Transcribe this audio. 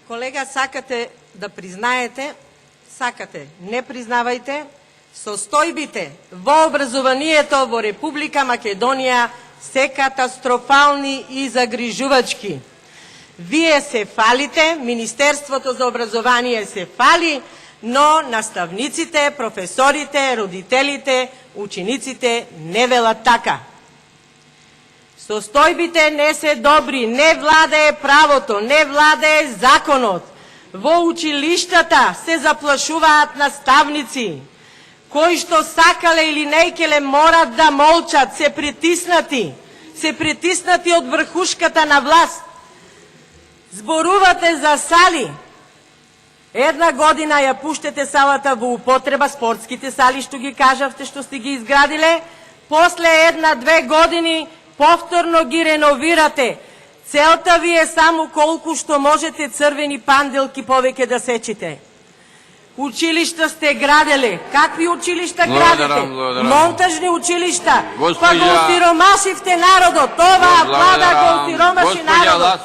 Колега, сакате да признаете, сакате, не признавајте, состојбите во образованието во Република Македонија се катастрофални и загрижувачки. Вие се фалите, Министерството за образование се фали, но наставниците, професорите, родителите, учениците не велат така. Состојбите не се добри, не владее правото, не владее законот. Во училиштата се заплашуваат наставници, кои што сакале или нејкеле морат да молчат, се притиснати од врхушката на власт. Зборувате за сали. Една година ја пуштете салата во употреба, спортските сали што ги кажавте што сте ги изградиле, после 1-2 години повторно ги реновирате. Целта ви е само колку што можете црвени панделки повеќе да сечите. Училишта сте граделе. Какви училишта градите? Монтажни училишта. Па го сиромашивте народот. Това влада го сиромаши народот.